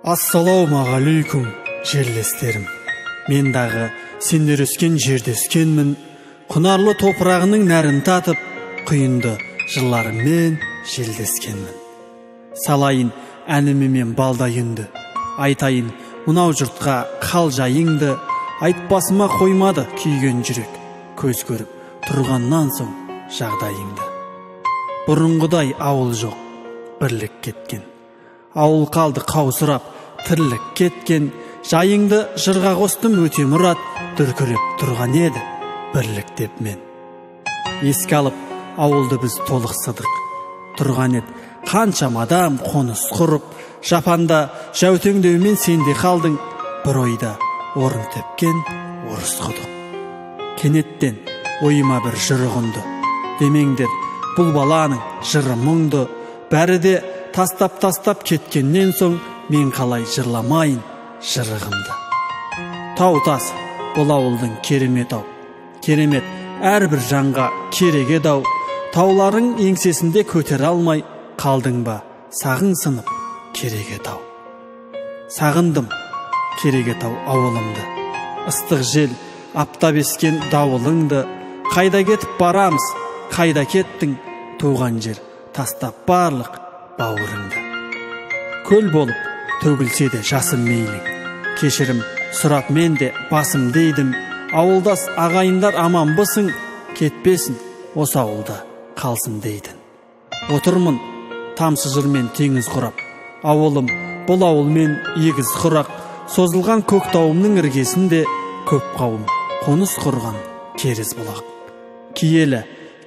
Ассалаумағалейкум, жерлестерім. Мен дағы сендер өскен жерде өскенмін. Құнарлы топырағының нәрін татып, құйынды жыларыммен желдескенмін. Салайын әнімімен балдайынды, айтайын мынау жұртқа қал жайыңды. Айтпасыма қоймады күйген жүрек, көз көріп тұрғаннан соң жағдайыңды. Бұрынғыдай ауыл жоқ, бірлік кеткен. Ауыл қалды қаусырап, тірлік кеткен. Жайыңды жырға қостым өте мұрат, дүркіреп тұрған еді бірлік деп мен. Еске алып, ауылды біз толықсыдық. Тұрған еді қаншама адам қоныс құрып, жапанда жәутеңдеумен сенде қалдың, бір ойда орын тепкен орыс құдық. Кенеттен ойыма бір жыры қонды. Демеңдер, бұл баланың жыры мұңды. Бәрі де тастап кеткеннен соң мен қалай жырламайын жырығымды. Тау тас бұл ауылдың керемет ау. Керемет әрбір жанға керек ау. Тауларың еңсесінде көтер алмай қалдың ба сағың сынып керек ау. Сағындым керек ау ауылымды. Ыстық жел аптап ескен дауылыңды. Қайда кетіп барамыз, қайда кеттің, туған жер тастап барлық бауырыңды. Көл болып төгілсе де жасым мейлің, кешірім сұрап мен де басым дейдім. Ауылдас ағайындар аман бысың, кетпесін осы ауылда қалсын дейдің. Отырмын тамшы жырмен теңіз құрап, ауылым бұл ауылмен егіз құрақ. Созылған көк тауымның іргесінде көп қауым қоныс құрған керіз бұлақ.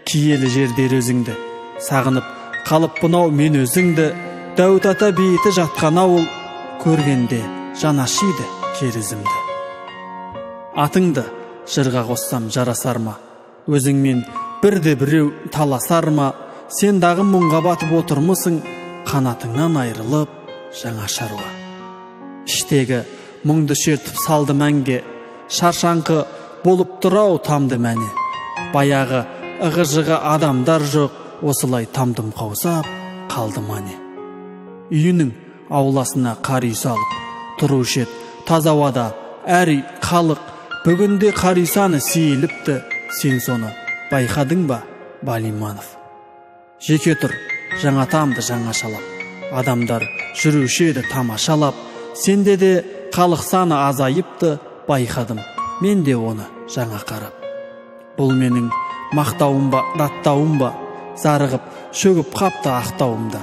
Киелі жердер өзіңді, сағынып қалып бұнау мен өзіңді. Дәуіт ата бейіті жатқан ауыл, көргенде жанашиды керізімді. Атыңды жырға қоссам жарасар ма, өзіңмен бірде біреу таласар ма? Сен дағы мұңға батып отырмысың, қанатыңнан айрылып жаңа шаруа. Іштегі мұңды шертіп салды мәнге, шаршаңқы болып тұрау тамды мәне. Баяғы ығы-жығы адамдар жоқ, осылай тамдым қаусап қалды мане. Үйінің ауласына қар үй салып, тұрушы еді таза ауада әр үй халық. Бүгінде қар үй саны сейіліпті, сен соны байқадың ба, Балиманов? Жеке тұр жаңа тамды жаңашалап, адамдар жүруші еді тамашалап. Сенде де халық саны азайыпты, байқадым мен де оны жаңа қарап. Бұл менің мақтауым ба, даттауым ба, зарығып шөгіп қапты ақтауымда.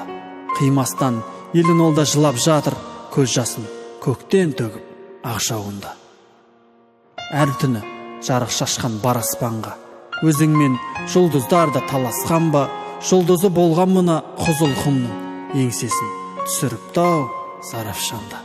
Қимастан елін олда жылап жатыр, көз жасын көктен төгіп ақжауында. Әр түні жарық шашқан бар аспанға, өзіңмен жұлдыздарда таласқан ба? Жұлдызы болған мұна Қызыл құмның еңсесін түсіріпті ау Сарапшанда.